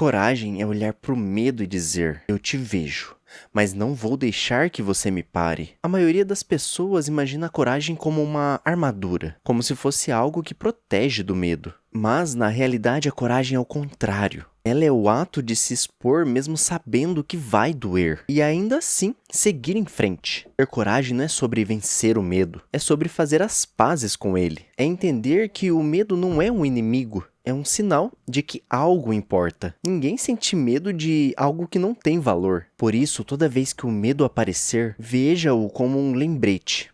Coragem é olhar para o medo e dizer: eu te vejo, mas não vou deixar que você me pare. A maioria das pessoas imagina a coragem como uma armadura, como se fosse algo que protege do medo. Mas, na realidade, a coragem é o contrário. Ela é o ato de se expor mesmo sabendo que vai doer. E ainda assim, seguir em frente. Ter coragem não é sobre vencer o medo, é sobre fazer as pazes com ele. É entender que o medo não é um inimigo, é um sinal de que algo importa. Ninguém sente medo de algo que não tem valor. Por isso, toda vez que o medo aparecer, veja-o como um lembrete.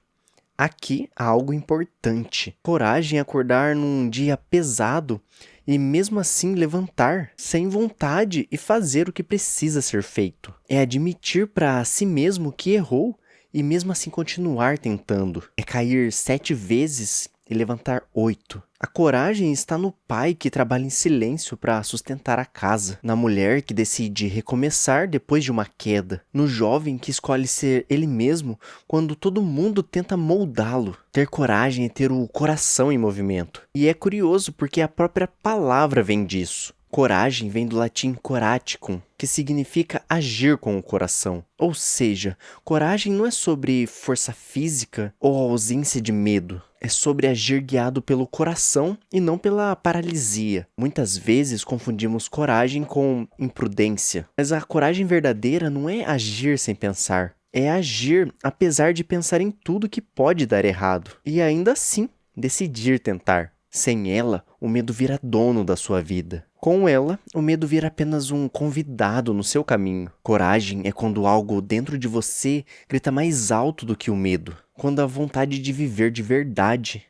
Aqui há algo importante. Coragem é acordar num dia pesado e mesmo assim levantar, sem vontade e fazer o que precisa ser feito. É admitir para si mesmo que errou e mesmo assim continuar tentando. É cair 7 vezes e levantar 8. A coragem está no pai que trabalha em silêncio para sustentar a casa, na mulher que decide recomeçar depois de uma queda, no jovem que escolhe ser ele mesmo quando todo mundo tenta moldá-lo. Ter coragem é ter o coração em movimento. E é curioso porque a própria palavra vem disso. Coragem vem do latim coraticum, que significa agir com o coração. Ou seja, coragem não é sobre força física ou ausência de medo. É sobre agir guiado pelo coração e não pela paralisia. Muitas vezes confundimos coragem com imprudência, mas a coragem verdadeira não é agir sem pensar. É agir apesar de pensar em tudo que pode dar errado e ainda assim decidir tentar. Sem ela, o medo vira dono da sua vida. Com ela, o medo vira apenas um convidado no seu caminho. Coragem é quando algo dentro de você grita mais alto do que o medo. Quando a vontade de viver de verdade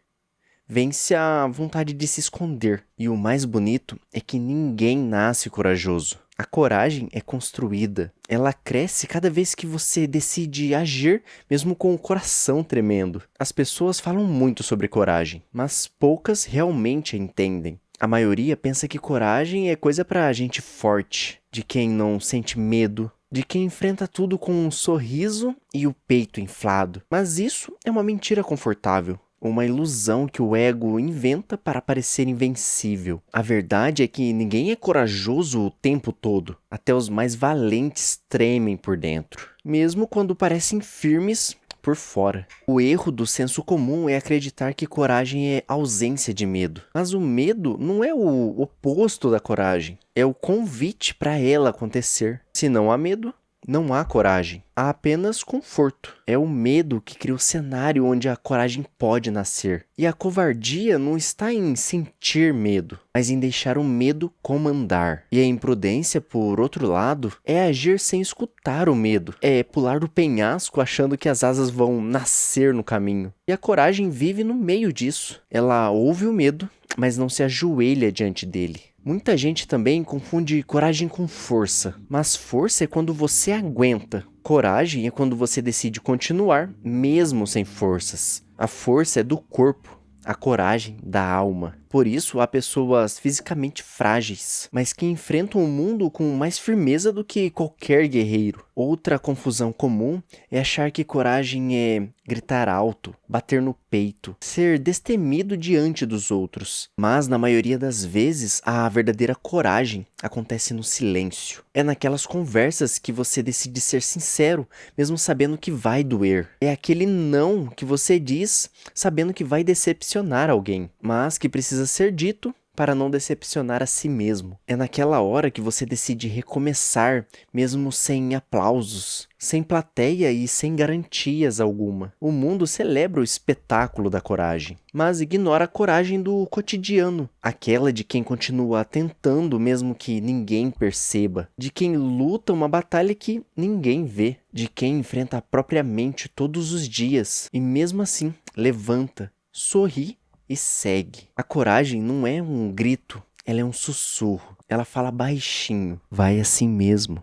vence a vontade de se esconder. E o mais bonito é que ninguém nasce corajoso. A coragem é construída. Ela cresce cada vez que você decide agir, mesmo com o coração tremendo. As pessoas falam muito sobre coragem, mas poucas realmente a entendem. A maioria pensa que coragem é coisa pra gente forte, de quem não sente medo, de quem enfrenta tudo com um sorriso e o peito inflado. Mas isso é uma mentira confortável. Uma ilusão que o ego inventa para parecer invencível. A verdade é que ninguém é corajoso o tempo todo. Até os mais valentes tremem por dentro, mesmo quando parecem firmes por fora. O erro do senso comum é acreditar que coragem é ausência de medo. Mas o medo não é o oposto da coragem. É o convite para ela acontecer. Se não há medo, não há coragem, há apenas conforto. É o medo que cria o cenário onde a coragem pode nascer. E a covardia não está em sentir medo, mas em deixar o medo comandar. E a imprudência, por outro lado, é agir sem escutar o medo. É pular do penhasco achando que as asas vão nascer no caminho. E a coragem vive no meio disso. Ela ouve o medo, mas não se ajoelha diante dele. Muita gente também confunde coragem com força, mas força é quando você aguenta. Coragem é quando você decide continuar, mesmo sem forças. A força é do corpo, a coragem da alma. Por isso, há pessoas fisicamente frágeis, mas que enfrentam o mundo com mais firmeza do que qualquer guerreiro. Outra confusão comum é achar que coragem é gritar alto, bater no peito, ser destemido diante dos outros. Mas, na maioria das vezes, a verdadeira coragem acontece no silêncio. É naquelas conversas que você decide ser sincero, mesmo sabendo que vai doer. É aquele não que você diz sabendo que vai decepcionar alguém, mas que precisa ser dito para não decepcionar a si mesmo. É naquela hora que você decide recomeçar, mesmo sem aplausos, sem plateia e sem garantias alguma. O mundo celebra o espetáculo da coragem, mas ignora a coragem do cotidiano, aquela de quem continua tentando mesmo que ninguém perceba, de quem luta uma batalha que ninguém vê, de quem enfrenta a própria mente todos os dias e mesmo assim levanta, sorri e segue. A coragem não é um grito, ela é um sussurro. Ela fala baixinho, vai assim mesmo.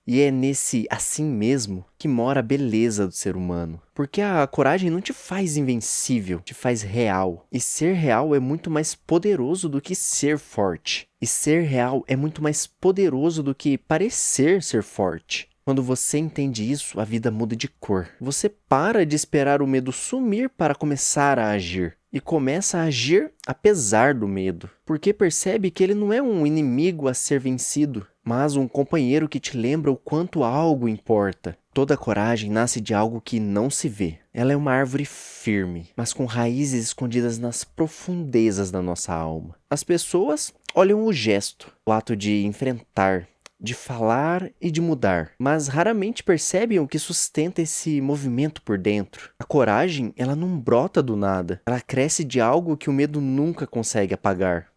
E é nesse assim mesmo que mora a beleza do ser humano. Porque a coragem não te faz invencível, te faz real. E ser real é muito mais poderoso do que ser forte. E ser real é muito mais poderoso do que parecer ser forte. Quando você entende isso, a vida muda de cor. Você para de esperar o medo sumir para começar a agir. e começa a agir apesar do medo, porque percebe que ele não é um inimigo a ser vencido, mas um companheiro que te lembra o quanto algo importa. Toda coragem nasce de algo que não se vê. Ela é uma árvore firme, mas com raízes escondidas nas profundezas da nossa alma. As pessoas olham o gesto, o ato de enfrentar, de falar e de mudar, mas raramente percebem o que sustenta esse movimento por dentro. A coragem, ela não brota do nada. Ela cresce de algo que o medo nunca consegue apagar.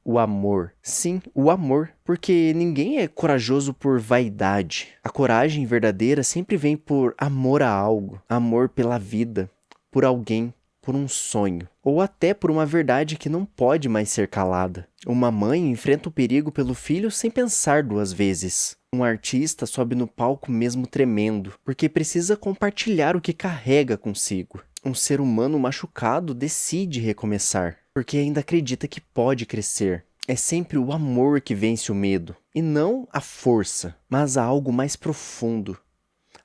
O amor. Sim, o amor. Porque ninguém é corajoso por vaidade. A coragem verdadeira sempre vem por amor a algo, amor pela vida, por alguém, por um sonho, ou até por uma verdade que não pode mais ser calada. Uma mãe enfrenta o perigo pelo filho sem pensar duas vezes. Um artista sobe no palco mesmo tremendo, porque precisa compartilhar o que carrega consigo. Um ser humano machucado decide recomeçar, porque ainda acredita que pode crescer. É sempre o amor que vence o medo, e não a força, mas algo mais profundo.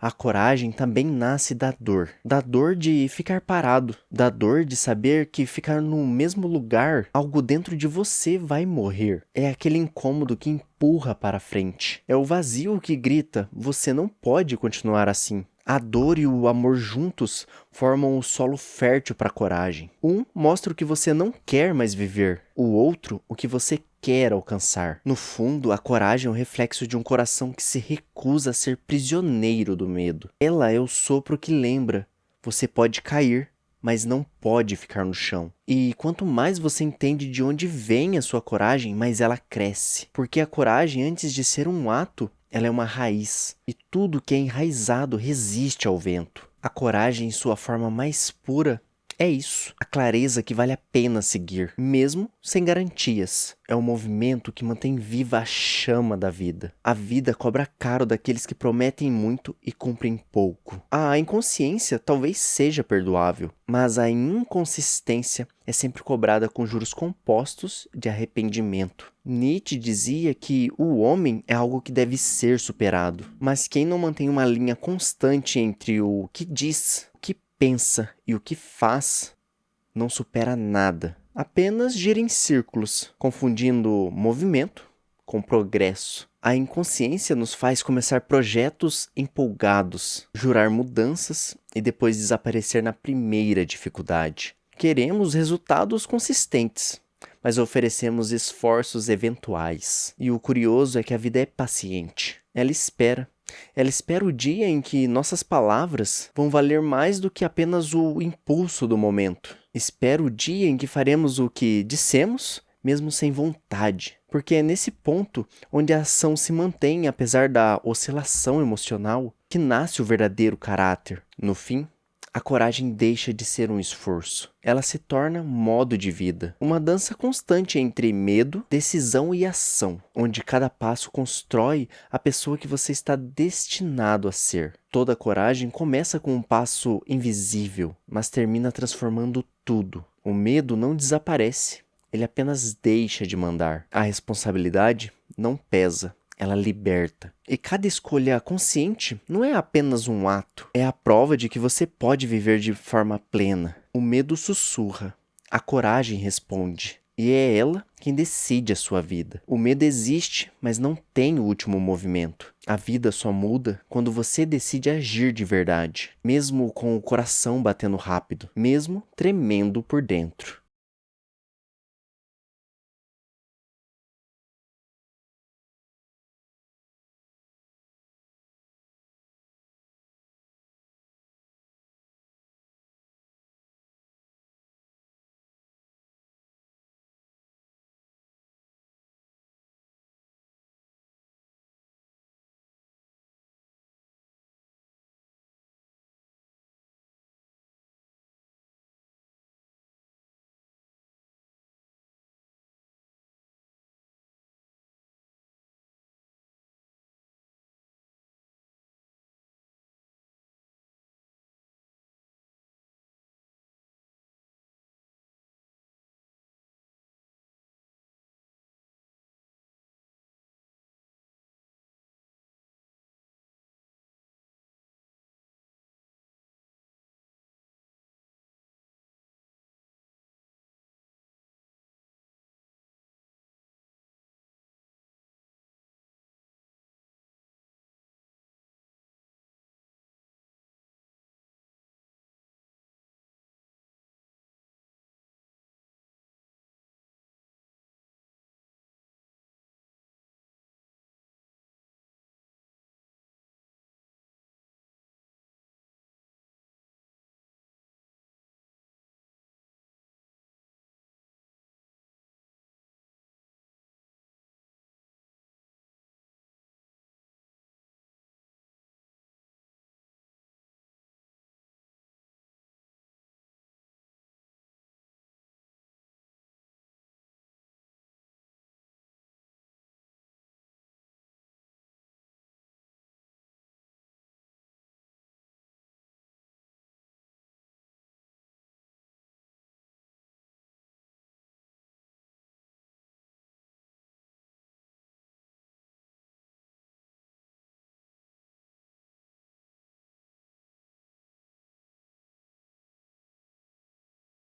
A coragem também nasce da dor de ficar parado, da dor de saber que ficar no mesmo lugar, algo dentro de você vai morrer. É aquele incômodo que empurra para frente. É o vazio que grita, você não pode continuar assim. A dor e o amor juntos formam o solo fértil para a coragem. Um mostra o que você não quer mais viver, o outro o que você quer alcançar. No fundo, a coragem é um reflexo de um coração que se recusa a ser prisioneiro do medo. Ela é o sopro que lembra: você pode cair, mas não pode ficar no chão. E quanto mais você entende de onde vem a sua coragem, mais ela cresce. Porque a coragem, antes de ser um ato, ela é uma raiz, e tudo que é enraizado resiste ao vento. A coragem, em sua forma mais pura, é isso, a clareza que vale a pena seguir, mesmo sem garantias. É um movimento que mantém viva a chama da vida. A vida cobra caro daqueles que prometem muito e cumprem pouco. A inconsciência talvez seja perdoável, mas a inconsistência é sempre cobrada com juros compostos de arrependimento. Nietzsche dizia que o homem é algo que deve ser superado, mas quem não mantém uma linha constante entre o que diz, o que pensa e o que faz, não supera nada. Apenas gira em círculos, confundindo movimento com progresso. A inconsciência nos faz começar projetos empolgados, jurar mudanças e depois desaparecer na primeira dificuldade. Queremos resultados consistentes, mas oferecemos esforços eventuais. E o curioso é que a vida é paciente. Ela espera. Ela espera o dia em que nossas palavras vão valer mais do que apenas o impulso do momento. Espera o dia em que faremos o que dissemos, mesmo sem vontade. Porque é nesse ponto onde a ação se mantém apesar da oscilação emocional que nasce o verdadeiro caráter. No fim, a coragem deixa de ser um esforço. Ela se torna modo de vida. Uma dança constante entre medo, decisão e ação, onde cada passo constrói a pessoa que você está destinado a ser. Toda coragem começa com um passo invisível, mas termina transformando tudo. O medo não desaparece, ele apenas deixa de mandar. A responsabilidade não pesa. Ela liberta. E cada escolha consciente não é apenas um ato, é a prova de que você pode viver de forma plena. O medo sussurra, a coragem responde, e é ela quem decide a sua vida. O medo existe, mas não tem o último movimento. A vida só muda quando você decide agir de verdade, mesmo com o coração batendo rápido, mesmo tremendo por dentro.